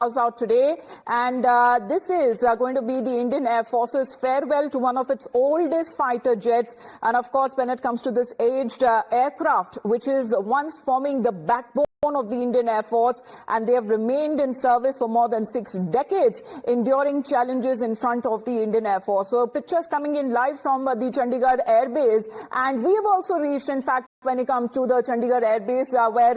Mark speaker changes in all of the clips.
Speaker 1: out today, and this is going to be the Indian Air Force's farewell to one of its oldest fighter jets. And of course, when it comes to this aged aircraft, which is once forming the backbone of the Indian Air Force, and they have remained in service for more than 6 decades, enduring challenges in front of the Indian Air Force. So pictures coming in live from the Chandigarh Air Base, and we have also reached, in fact, when it comes to the Chandigarh Air Base, where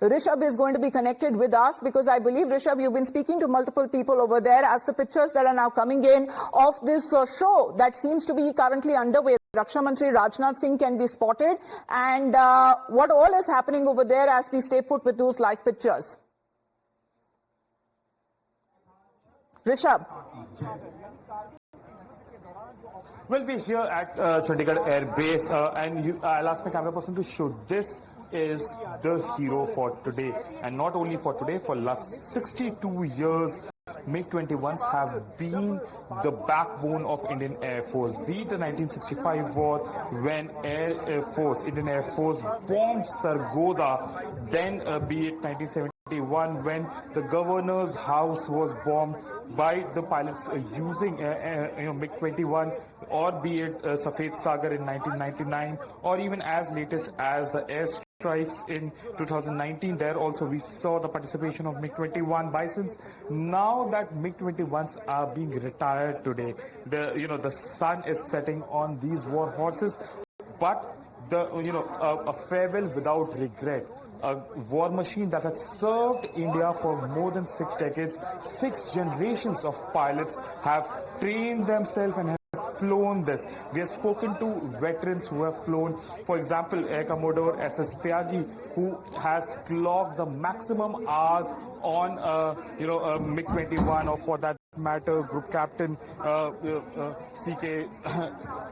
Speaker 1: Rishabh is going to be connected with us, because I believe, Rishabh, you've been speaking to multiple people over there as the pictures that are now coming in of this show that seems to be currently underway. Raksha Mantri Rajnath Singh can be spotted, and what all is happening over there as we stay put with those live pictures. Rishabh.
Speaker 2: Well, we're here at Chandigarh Air Base, and I'll ask my camera person to show. This is the hero for today, and not only for today, for last 62 years. MiG-21s have been the backbone of Indian Air Force. Be it the 1965 war, when Indian Air Force bombed Sargodha, then be it 1971 when the governor's house was bombed by the pilots using MiG-21, or be it Safed Sagar in 1999, or even as latest as the air strikes in 2019. There also we saw the participation of MiG-21 Bisons. Now that MiG-21s are being retired today, the sun is setting on these war horses, but a farewell without regret. A war machine that has served India for more than 6 decades. 6 generations of pilots have trained themselves and have flown this. We have spoken to veterans who have flown. For example, Air Commodore S.S. Tyagi, who has clocked the maximum hours on MiG-21, or for that matter, Group Captain C.K.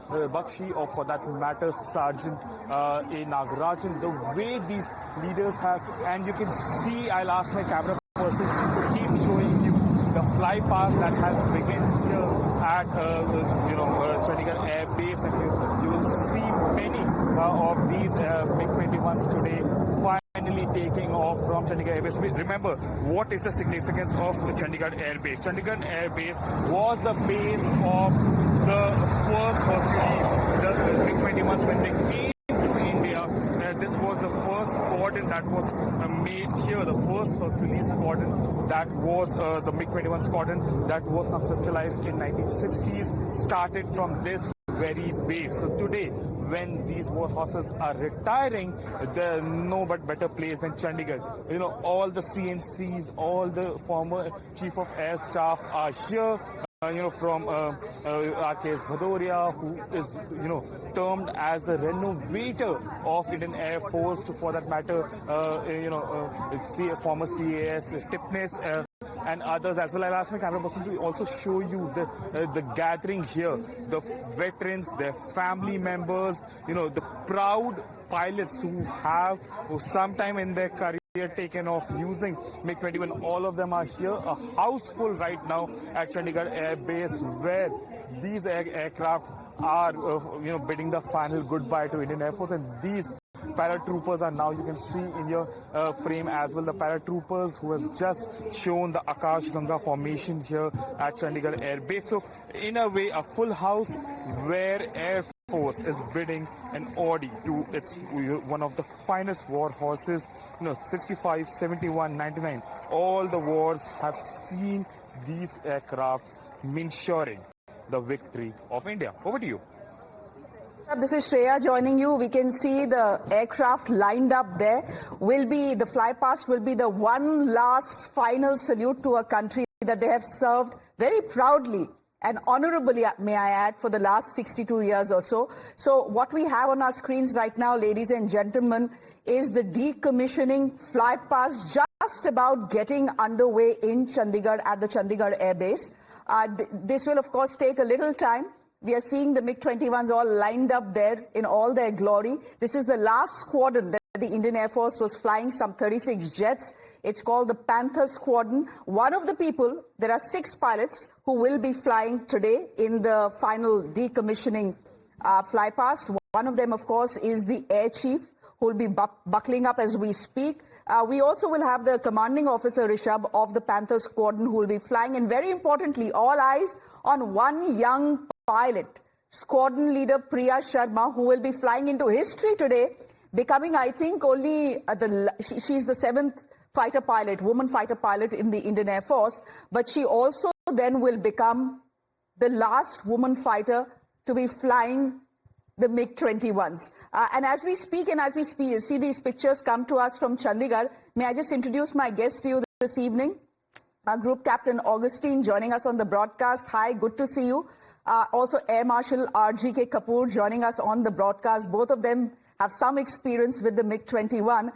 Speaker 2: Bakshi, or for that matter, Sergeant A. Nagarajan. The way these leaders have, and you can see, I'll ask my camera person to keep showing you the fly past that has begun here at Chandigarh Air Base, and you will see many of these MiG-21s today finally taking off from Chandigarh Air Base. Remember, what is the significance of Chandigarh Air Base? Chandigarh Air Base was the base of the first Hercules, the MiG-21s, when they came to India. This was the first squadron that was made here, the first Hercules squadron that was the MiG-21 squadron that was conceptualized in 1960s, started from this very base. So today, when these war horses are retiring, there's no but better place than Chandigarh. All the CNCs, all the former Chief of Air Staff are here. From R.K.S. Bhadoria, who is, termed as the renovator of Indian Air Force, for that matter, former CAS, Tipness, and others as well. I'll ask my camera person to also show you the gathering here, the veterans, their family members, the proud pilots who have sometime in their career taken off using MiG-21. All of them are here, a house full right now at Chandigarh Air Base, where these aircrafts are bidding the final goodbye to Indian Air Force. And these paratroopers are now, you can see in your frame as well, the paratroopers who have just shown the Akash Ganga formation here at Chandigarh Air Base. So in a way, a full house where Air Force is bidding an Audi to its one of the finest war horses. 65, 71, 99. All the wars have seen these aircrafts ensuring the victory of India. Over to you.
Speaker 1: This is Shreya joining you. We can see the aircraft lined up there. The fly past will be the one last final salute to a country that they have served very proudly and honorably, may I add, for the last 62 years or so. So what we have on our screens right now, ladies and gentlemen, is the decommissioning fly past just about getting underway in Chandigarh at the Chandigarh Air Base. This will, of course, take a little time. We are seeing the MiG-21s all lined up there in all their glory. This is the last squadron that the Indian Air Force was flying, some 36 jets. It's called the Panther Squadron. One of the people, there are 6 pilots who will be flying today in the final decommissioning fly past. One of them, of course, is the Air Chief, who will be buckling up as we speak. We also will have the commanding officer, Rishabh, of the Panther Squadron, who will be flying. And very importantly, all eyes on one young pilot, Squadron Leader Priya Sharma, who will be flying into history today, becoming, I think, only she's the 7th fighter pilot, woman fighter pilot in the Indian Air Force. But she also then will become the last woman fighter to be flying the MiG-21s. And as we speak and as we see these pictures come to us from Chandigarh, may I just introduce my guest to you this evening? Our Group Captain Augustine joining us on the broadcast. Hi, good to see you. Also Air Marshal R.G.K. Kapoor joining us on the broadcast. Both of them have some experience with the MiG-21.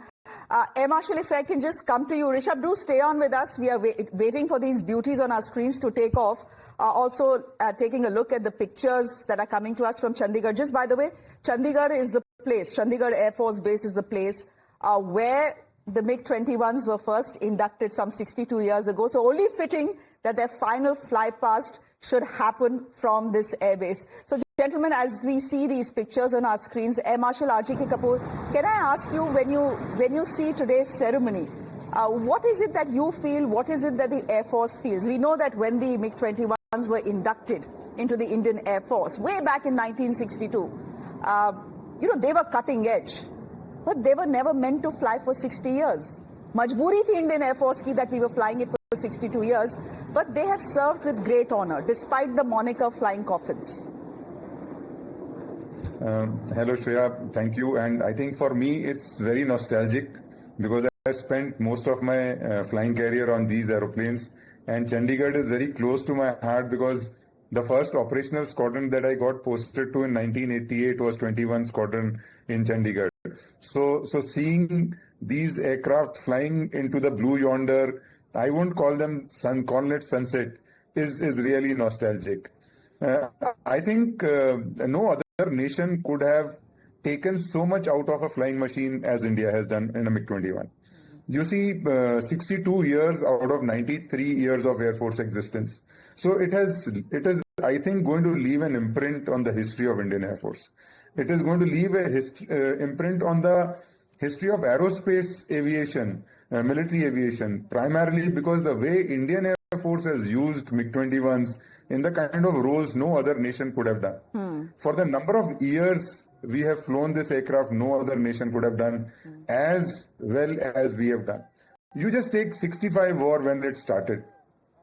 Speaker 1: Air Marshal, if I can just come to you. Rishabh, do stay on with us. We are waiting for these beauties on our screens to take off. Also taking a look at the pictures that are coming to us from Chandigarh. Just by the way, Chandigarh is the place, Chandigarh Air Force Base is the place where the MiG-21s were first inducted some 62 years ago. So only fitting that their final fly past should happen from this airbase. So gentlemen, as we see these pictures on our screens, Air Marshal R.G.K. Kapoor, can I ask you, when you see today's ceremony, what is it that you feel, what is it that the Air Force feels? We know that when the MiG-21s were inducted into the Indian Air Force, way back in 1962, they were cutting edge, but they were never meant to fly for 60 years. Majboori thi Indian Air Force ki that we were flying it for 62 years, but they have served with great honor, despite the moniker flying coffins.
Speaker 3: Hello Shreya, thank you. And I think for me it's very nostalgic because I spent most of my flying career on these aeroplanes, and Chandigarh is very close to my heart because the first operational squadron that I got posted to in 1988 was 21 Squadron in Chandigarh. So seeing these aircraft flying into the blue yonder, I won't call them call it sunset, is really nostalgic. I think no other nation could have taken so much out of a flying machine as India has done in a MiG-21. You see, 62 years out of 93 years of Air Force existence. So it is, I think, going to leave an imprint on the history of Indian Air Force. It is going to leave a imprint on the history of aerospace aviation, military aviation, primarily because the way Indian Air Force has used MiG-21s in the kind of roles no other nation could have done. For the number of years we have flown this aircraft, no other nation could have done as well as we have done. You just take 65 war when it started.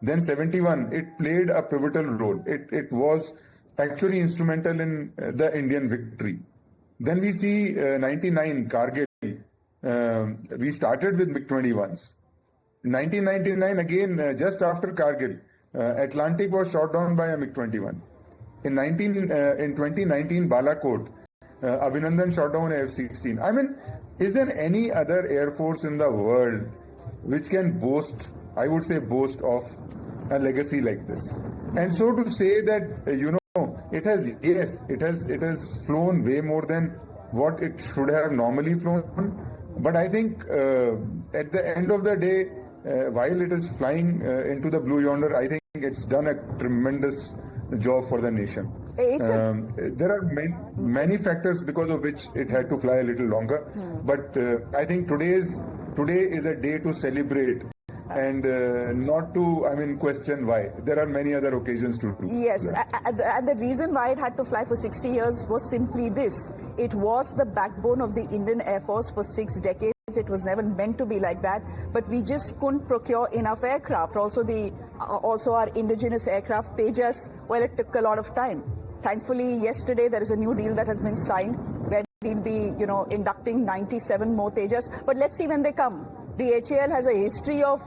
Speaker 3: Then 71, it played a pivotal role. It was actually instrumental in the Indian victory. Then we see 99, Kargil. We started with MiG-21s. 1999, again, just after Kargil, Atlantic was shot down by a MiG-21. In 2019, Balakot, Abhinandan shot down a F-16. I mean, is there any other air force in the world which can boast, I would say boast of a legacy like this? And so to say that, it has flown way more than what it should have normally flown. But I think at the end of the day, while it is flying into the blue yonder, I think it's done a tremendous job for the nation. There are many factors because of which it had to fly a little longer. But I think today is a day to celebrate and not to, question why. There are many other occasions to do.
Speaker 1: Yes, and the reason why it had to fly for 60 years was simply this. It was the backbone of the Indian Air Force for 6 decades. It was never meant to be like that, but we just couldn't procure enough aircraft. Also our indigenous aircraft, Tejas, well, it took a lot of time. Thankfully, yesterday there is a new deal that has been signed where we'll be, inducting 97 more Tejas. But let's see when they come. The HAL has a history of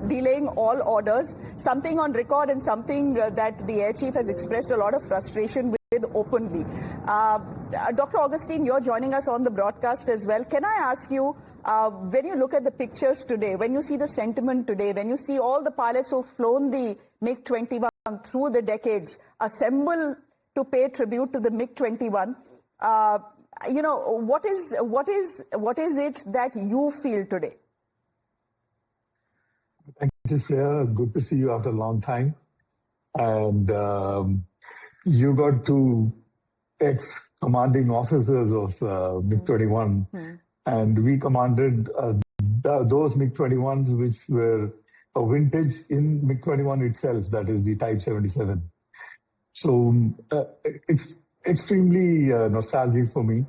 Speaker 1: delaying all orders, something on record and something that the Air Chief has expressed a lot of frustration with openly. Dr. Augustine, you're joining us on the broadcast as well. Can I ask you, when you look at the pictures today, when you see the sentiment today, when you see all the pilots who've flown the MiG-21 through the decades assemble to pay tribute to the MiG-21, what is it that you feel today?
Speaker 4: Thank you, Shreya. Good to see you after a long time. And you got two ex-commanding officers of MiG-21, and we commanded those MiG-21s which were a vintage in MiG-21 itself, that is the Type 77. So it's extremely nostalgic for me.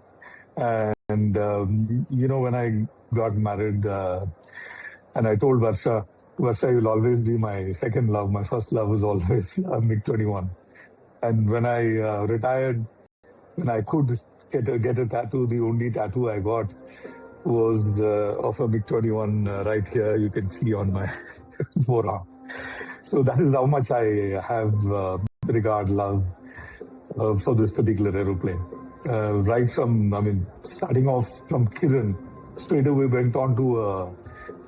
Speaker 4: And, when I got married and I told Varsha, you'll always be my second love. My first love was always MiG-21. And when I retired, when I could get a tattoo, the only tattoo I got was of a MiG-21 right here. You can see on my forearm. So that is how much I have regard, love for this particular aeroplane. Right from, starting off from Kiran, straight away went on to a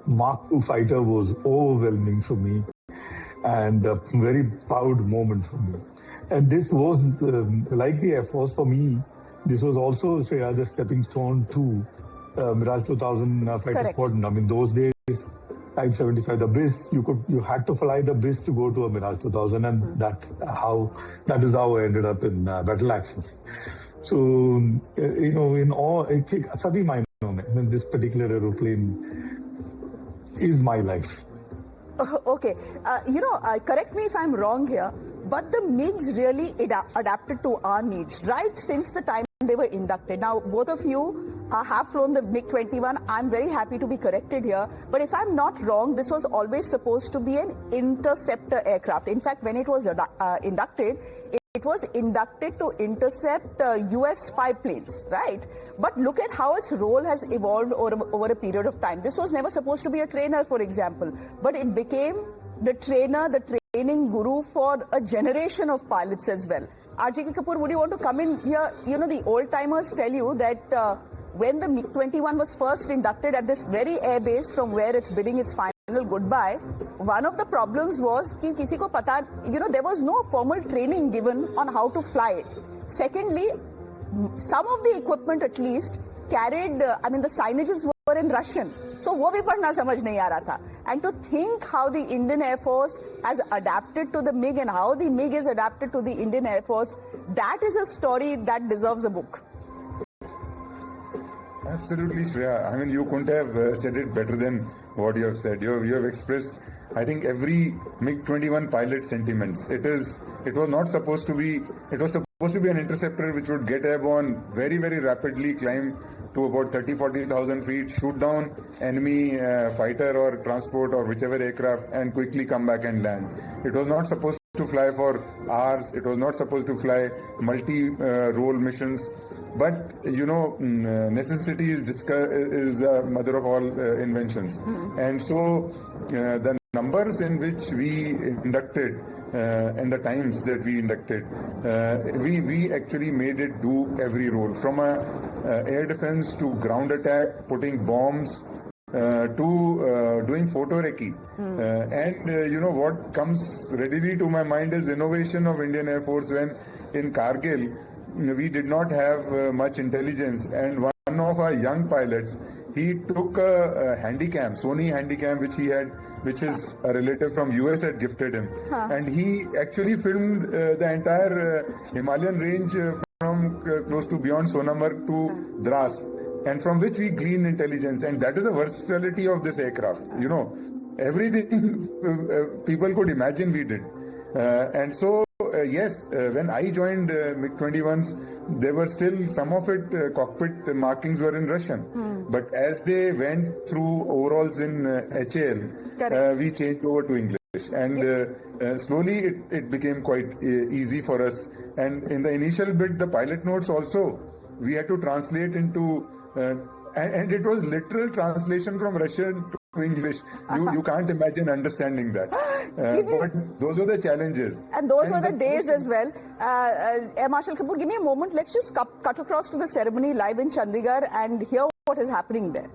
Speaker 4: Mark II fighter was overwhelming for me and a very proud moment for me. And this was, like the Air Force for me, this was also the stepping stone to Mirage 2000 fighter squadron. Those days, Type 75, the BIS, you had to fly the BIS to go to a Mirage 2000, and that is how I ended up in Battle Axis. So, in all, this particular aeroplane is my life.
Speaker 1: Okay. Correct me if I'm wrong here, but the MiGs really adapted to our needs, right since the time they were inducted. Now, both of you have flown the MiG-21. I'm very happy to be corrected here. But if I'm not wrong, this was always supposed to be an interceptor aircraft. In fact, when it was inducted, it was inducted to intercept US spy planes, right? But look at how its role has evolved over a period of time. This was never supposed to be a trainer, for example, but it became the trainer, the training guru for a generation of pilots as well. RJK Kapoor, would you want to come in here? The old timers tell you that when the MiG-21 was first inducted at this very airbase from where it's bidding its final goodbye, one of the problems was that kisi ko pata, there was no formal training given on how to fly it. Secondly, some of the equipment at least carried, the signages were in Russian. So wo bhi padhna samajh nahi aa raha tha. And to think how the Indian Air Force has adapted to the MiG and how the MiG is adapted to the Indian Air Force, that is a story that deserves a book.
Speaker 3: Absolutely, Shreya. You couldn't have said it better than what you have said. You have expressed, I think, every MiG-21 pilot sentiments. It was supposed to be an interceptor which would get airborne very, very rapidly, climb to about 30,000-40,000 feet, shoot down enemy fighter or transport or whichever aircraft, and quickly come back and land. It was not supposed to fly for hours. It was not supposed to fly multi-role missions. But, necessity is the mother of all inventions. And so the numbers in which we inducted and the times that we inducted, we actually made it do every role, from air defense to ground attack, putting bombs, to doing photo recce. And what comes readily to my mind is innovation of Indian Air Force when in Kargil, we did not have much intelligence, and one of our young pilots, he took a handycam, Sony handycam, which is a relative from US had gifted him, and he actually filmed the entire Himalayan range from close to beyond Sonamarg to Dras, and from which we glean intelligence, and that is the versatility of this aircraft. Everything people could imagine we did, and so. Yes, when I joined MiG-21s, there were still some of it, cockpit markings were in Russian. But as they went through overalls in HAL, we changed over to English. And slowly it became quite easy for us. And in the initial bit, the pilot notes also, we had to translate into, and it was literal translation from Russian to English. You can't imagine understanding that. But those were the challenges.
Speaker 1: And those were the days as well. Air Marshal Kapoor, give me a moment. Let's just cut across to the ceremony live in Chandigarh and hear what is happening there.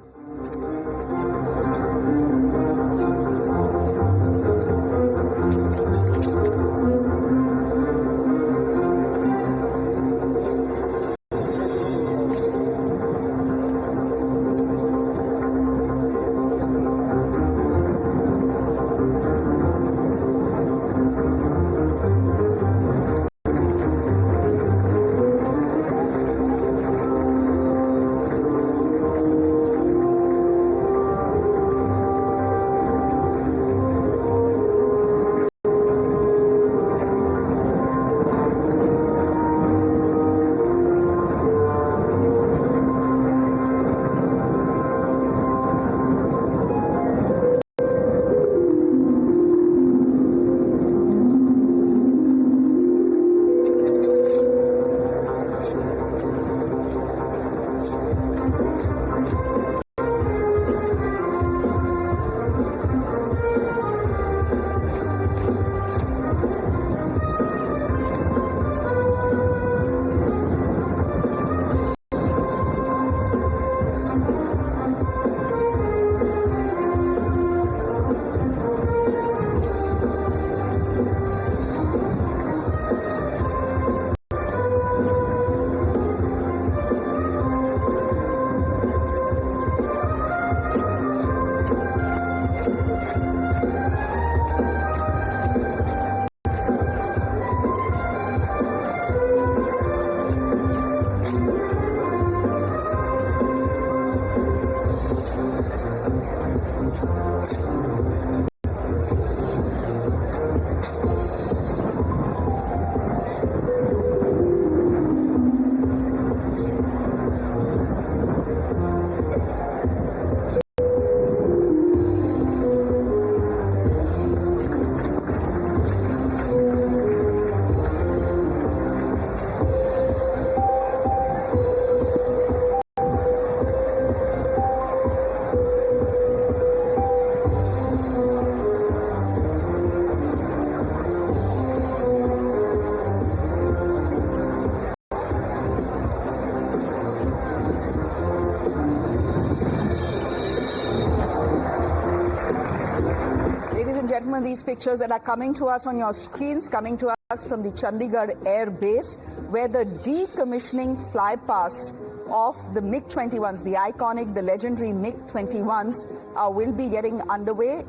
Speaker 1: Gentlemen, these pictures that are coming to us on your screens, coming to us from the Chandigarh Air Base, where the decommissioning fly past of the MiG-21s, the iconic, the legendary MiG-21s, will be getting underway.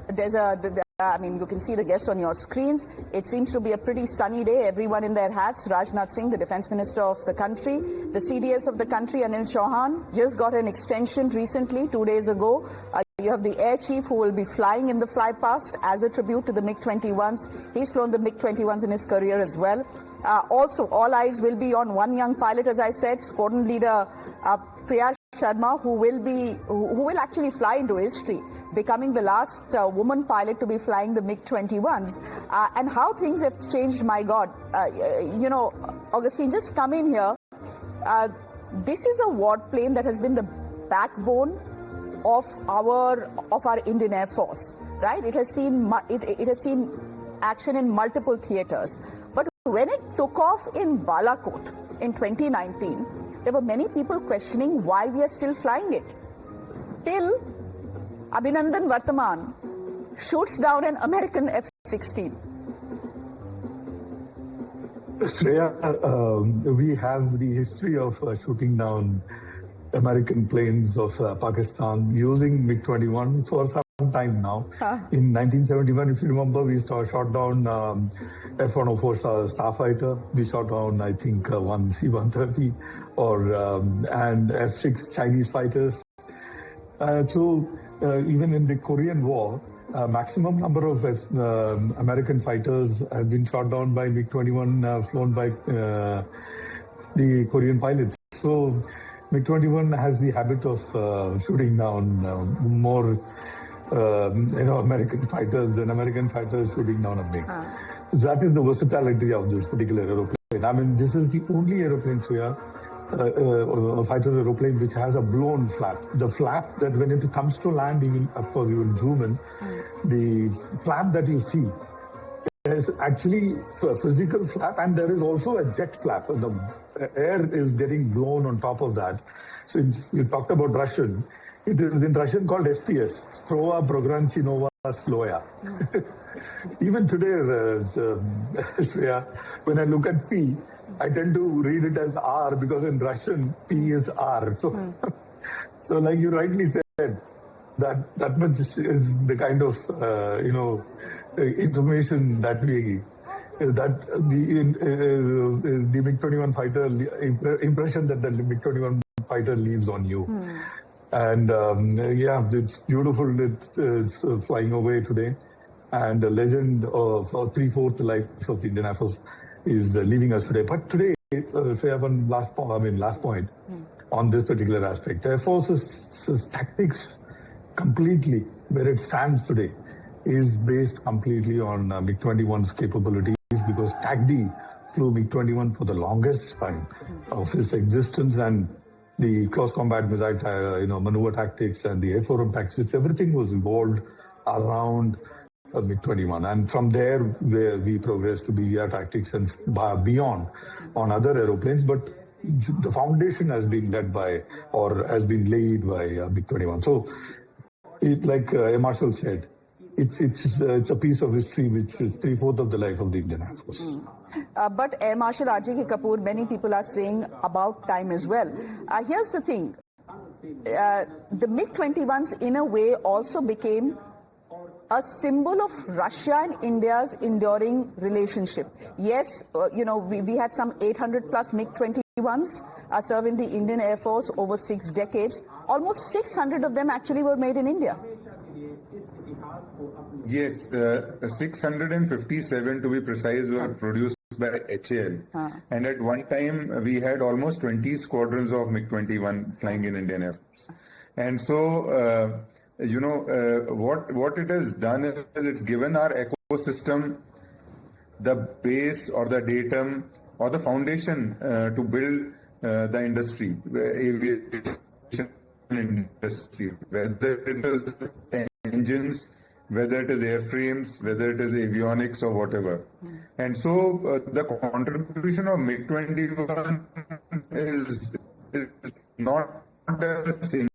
Speaker 1: There's you can see the guests on your screens. It seems to be a pretty sunny day. Everyone in their hats. Rajnath Singh, the Defence Minister of the country, the CDS of the country, Anil Chauhan, just got an extension recently, 2 days ago. You have the Air Chief who will be flying in the fly past as a tribute to the MiG-21s. He's flown the MiG-21s in his career as well. Also, all eyes will be on one young pilot, as I said, Squadron Leader Priya Sharma, who will actually fly into history, becoming the last woman pilot to be flying the MiG-21s. And how things have changed, my God. Augustine, just come in here. This is a warplane that has been the backbone of our Indian Air Force, right? It has seen action in multiple theaters. But when it took off in Balakot in 2019, there were many people questioning why we are still flying it. Till Abhinandan Vartaman shoots down an American F-16.
Speaker 4: Shreya, we have the history of shooting down American planes of Pakistan using MiG-21 for some time now. In 1971, if you remember, we shot down F-104 Starfighter. We shot down, I think, one C-130 and F-6 Chinese fighters. Even in the Korean War, maximum number of American fighters have been shot down by MiG-21 flown by the Korean pilots. So MiG-21 has the habit of shooting down more American fighters than American fighters shooting down a MiG. That is the versatility of this particular aeroplane. I mean, this is the only aeroplane, a fighter aeroplane which has a blown flap. The flap that when it comes to land, you will zoom in. The flap that you see is actually a physical flap, and there is also a jet flap. The air is getting blown on top of that. Since you talked about Russian, it is in Russian called FPS, Strova Prograncinova Sloya. Even today, Shreya, when I look at P, I tend to read it as R because in Russian, P is R. So like you rightly said, that much is the kind of information that the MiG-21 fighter impression that the MiG-21 fighter leaves on you. And it's beautiful. It's flying away today, and the legend of 3/4 life of the Indian Air Force is leaving us today. But today, one last point on this particular aspect. Air Force's tactics completely, where it stands today, is based completely on MiG-21's capabilities, because TACD flew MiG-21 for the longest time of its existence, and the close combat missile, maneuver tactics and the A4M tactics, everything was evolved around MiG-21. And from there, we progressed to the air tactics and beyond on other aeroplanes. But the foundation has been laid by MiG-21. So, like Marshal said, it's a piece of history which is 3/4 of the life of the Indian Air Force.
Speaker 1: But Air Marshal R.J.K. Kapoor, many people are saying about time as well. Here's the thing. The MiG-21s, in a way, also became a symbol of Russia and India's enduring relationship. Yes, we had some 800 plus MiG-21s serving the Indian Air Force over 6 decades. Almost 600 of them actually were made in India.
Speaker 3: Yes, 657 to be precise were produced by HAL. And at one time, we had almost 20 squadrons of MiG-21 flying in Indian Air Force. And so, what it has done is it's given our ecosystem the base or the datum or the foundation to build the industry, aviation industry, whether it is engines, whether it is airframes, whether it is avionics or whatever. And so the contribution of MiG-21 is not a single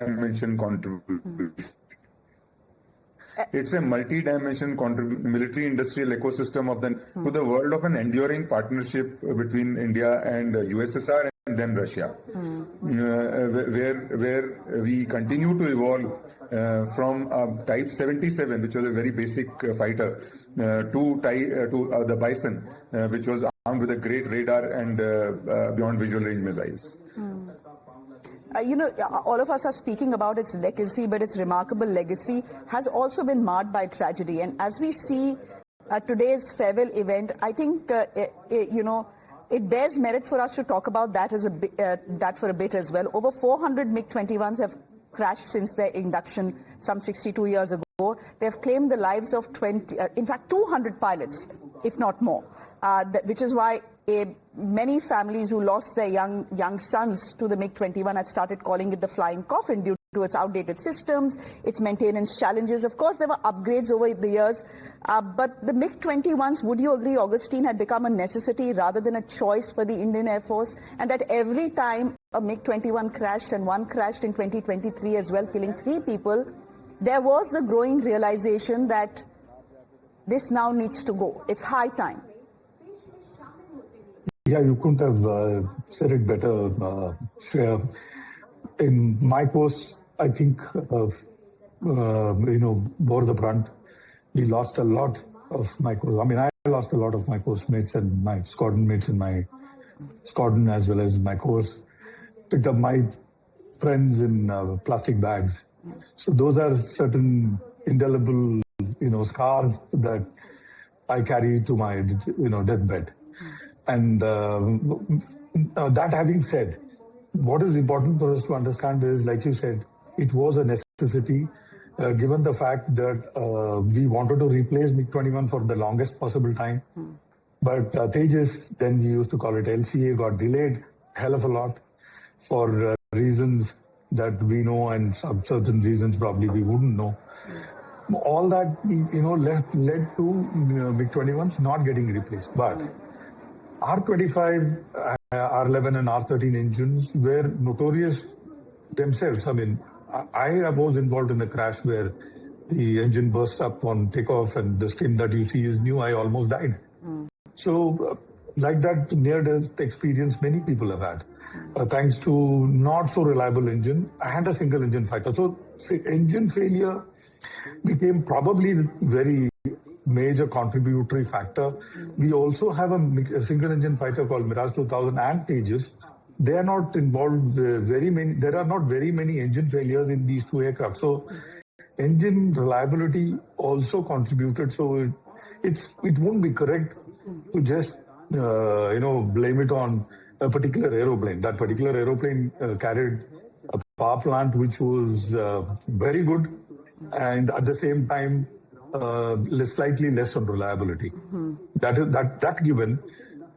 Speaker 3: dimension contribution. It's a multi-dimension military industrial ecosystem of to the world of an enduring partnership between India and USSR and then Russia, where we continue to evolve from Type 77, which was a very basic fighter, to the Bison, which was armed with a great radar and beyond visual range missiles.
Speaker 1: All of us are speaking about its legacy, but its remarkable legacy has also been marred by tragedy. And as we see today's farewell event, I think, it bears merit for us to talk about that that for a bit as well. Over 400 MiG-21s have crashed since their induction some 62 years ago. They have claimed the lives of 200 pilots, if not more, which is why many families who lost their young sons to the MiG-21 had started calling it the flying coffin due to its outdated systems, its maintenance challenges. Of course, there were upgrades over the years, but the MiG-21s, would you agree, Augustine, had become a necessity rather than a choice for the Indian Air Force, and that every time a MiG-21 crashed, and one crashed in 2023 as well, killing 3 people, there was the growing realization that this now needs to go. It's high time.
Speaker 4: Yeah, you couldn't have said it better, Shreya. In my course, I think, bore the brunt. We lost a lot of my course. I mean, I lost a lot of my course mates and my squadron mates in my squadron as well as my course. Picked up my friends in plastic bags. So those are certain indelible, scars that I carry to my, deathbed. And that having said, what is important for us to understand is, like you said, it was a necessity, given the fact that we wanted to replace MiG-21 for the longest possible time. But Tejas, then we used to call it LCA, got delayed a hell of a lot for reasons that we know, and some certain reasons probably we wouldn't know. All that, led to MiG-21s not getting replaced. But R-25, R-11 and R-13 engines were notorious themselves. I mean, I was involved in the crash where the engine burst up on takeoff and the skin that you see is new. I almost died. So like that near-death experience many people have had, thanks to not so reliable engine and a single engine fighter. So engine failure became probably very major contributory factor. We also have a single engine fighter called Mirage 2000 and Tejas. They are not involved there are not very many engine failures in these 2 aircraft. So engine reliability also contributed. So it won't be correct to just blame it on a particular aeroplane. That particular aeroplane carried a power plant which was very good, and at the same time slightly less on reliability. That given,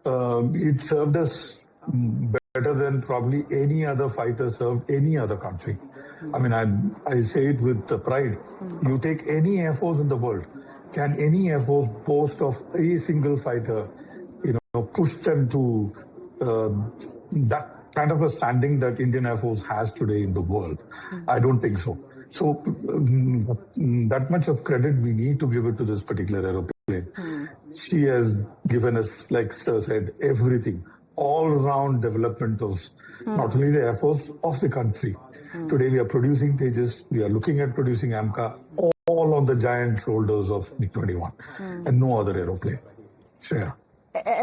Speaker 4: it served us better than probably any other fighter served any other country. I mean, I say it with pride. You take any air force in the world, can any air force boast of a single fighter, push them to that kind of a standing that Indian Air Force has today in the world? I don't think so. So that much of credit we need to give it to this particular aeroplane. She has given us, like Sir said, everything, all-round development of not only the Air Force, of the country. Today we are producing Tejas, we are looking at producing AMCA, all on the giant shoulders of MiG-21 and no other aeroplane. Shreya.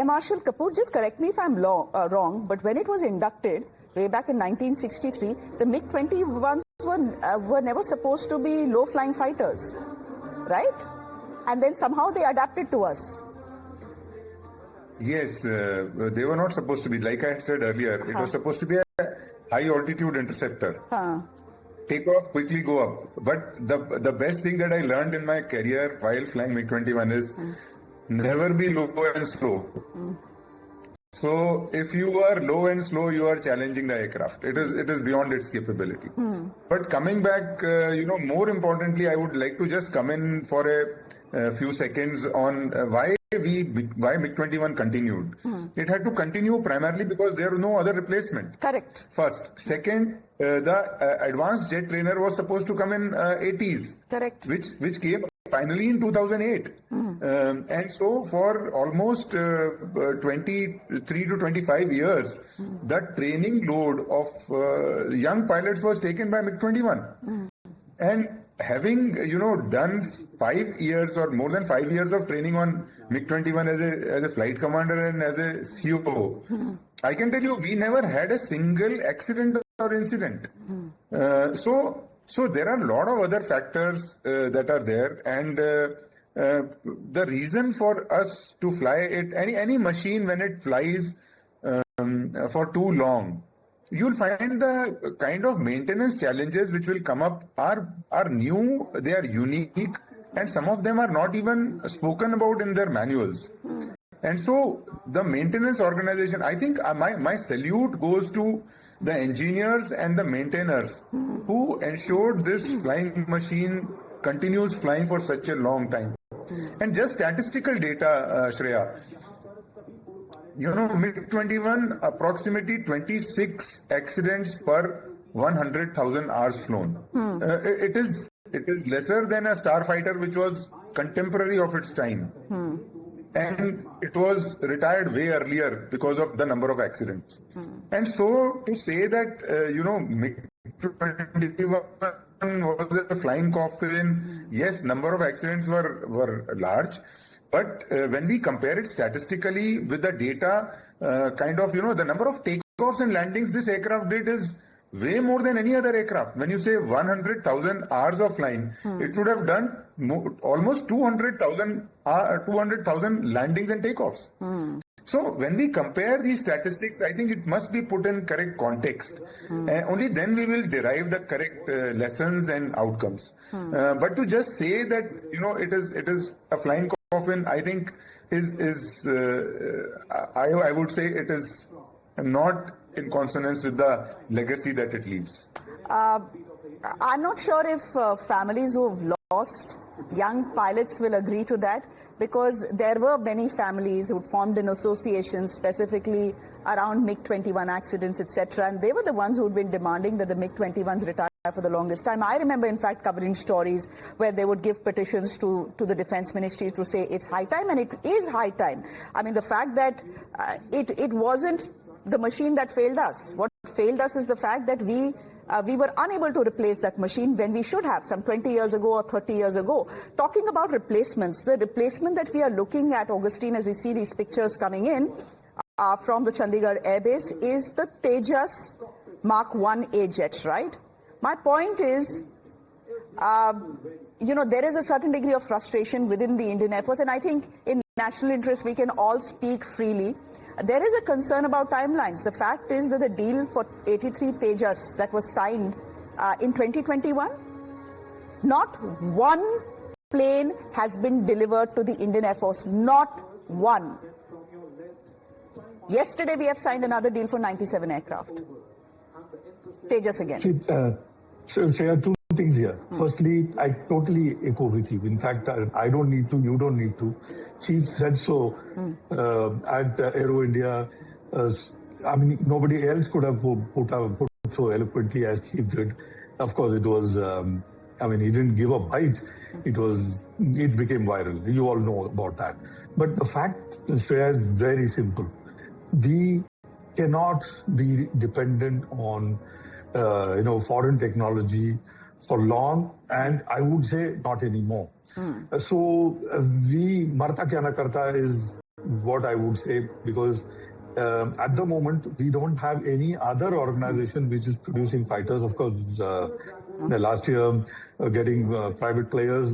Speaker 1: Marshal Kapoor, just correct me if I'm wrong, but when it was inducted way back in 1963, the MiG-21s were never supposed to be low-flying fighters. right? And then somehow they adapted to us.
Speaker 3: Yes, they were not supposed to be, like I said earlier, it was supposed to be a high altitude interceptor. Take off, quickly go up. But the best thing that I learned in my career while flying MiG-21 is never be low and slow. So if you are low and slow, you are challenging the aircraft. It is beyond its capability. But coming back, more importantly, I would like to just come in for a few seconds on why MiG-21 continued. It had to continue primarily because there were no other replacement.
Speaker 1: Correct.
Speaker 3: First. Second, the advanced jet trainer was supposed to come in 80s.
Speaker 1: Correct.
Speaker 3: Which came finally in 2008. And so for almost 23 to 25 years, the training load of young pilots was taken by MiG-21. And having, done 5 years or more than 5 years of training on MiG-21 as a flight commander and as a CO, I can tell you we never had a single accident or incident. So there are a lot of other factors that are there, and the reason for us to fly it, any machine when it flies for too long, you'll find the kind of maintenance challenges which will come up are new, they are unique, and some of them are not even spoken about in their manuals. And so the maintenance organization, I think my salute goes to the engineers and the maintainers who ensured this flying machine continues flying for such a long time. And just statistical data, Shreya, MiG-21 approximately 26 accidents per 100,000 hours flown. It is lesser than a starfighter which was contemporary of its time. And it was retired way earlier because of the number of accidents. And so to say that, MiG-21 was a flying coffin, yes, number of accidents were large. But when we compare it statistically with the data, the number of takeoffs and landings this aircraft did is way more than any other aircraft. When you say 100,000 hours of flying, it would have done almost 200,000 landings and takeoffs. So when we compare these statistics, I think it must be put in correct context. Only then we will derive the correct lessons and outcomes. But to just say that it is a flying coffin, I think I would say it is not in consonance with the legacy that it leaves.
Speaker 1: I'm not sure if families who have lost young pilots will agree to that, because there were many families who formed an association specifically around MiG-21 accidents, etc. And they were the ones who had been demanding that the MiG-21s retire for the longest time. I remember, in fact, covering stories where they would give petitions to the Defense Ministry to say it's high time, and it is high time. I mean, the fact that it wasn't the machine that failed us. What failed us is the fact that we were unable to replace that machine when we should have, some 20 years ago or 30 years ago. Talking about replacements, the replacement that we are looking at, Augustine, as we see these pictures coming in from the Chandigarh Air Base, is the Tejas Mark 1A jet, right? My point is, there is a certain degree of frustration within the Indian Air Force, and I think in national interest we can all speak freely. There is a concern about timelines. The fact is that the deal for 83 Tejas that was signed in 2021, not one plane has been delivered to the Indian Air Force. Not one. Yesterday we have signed another deal for 97 aircraft. Tejas again.
Speaker 4: So there are two things here. Firstly, I totally echo with you. In fact, I don't need to, you don't need to. Chief said so at Aero India. Nobody else could have put so eloquently as Chief did. Of course, it was, he didn't give up bites. It became viral. You all know about that. But the fact is very simple. We cannot be dependent on, foreign technology for long, and I would say not anymore. So we marta kya na karta is what I would say, because at the moment we don't have any other organization which is producing fighters. Of course, The last year, getting private players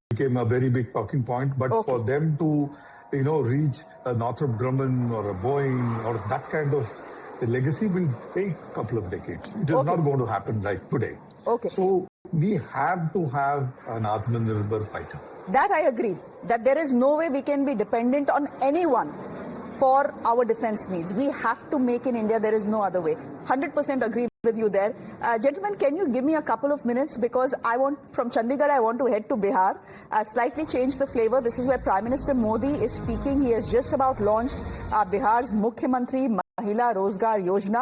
Speaker 4: became a very big talking point. But for them to, reach a Northrop Grumman or a Boeing or that kind of legacy will take a couple of decades. It is not going to happen like today. So we have to have an Atmanirbhar fighter.
Speaker 1: That I agree. That there is no way we can be dependent on anyone for our defense needs. We have to make in India. There is no other way. 100% agree with you there. Gentlemen, can you give me a couple of minutes, because from Chandigarh, I want to head to Bihar, slightly change the flavor. This is where Prime Minister Modi is speaking. He has just about launched Bihar's Mukhyamantri Mahila Rozgar Yojana.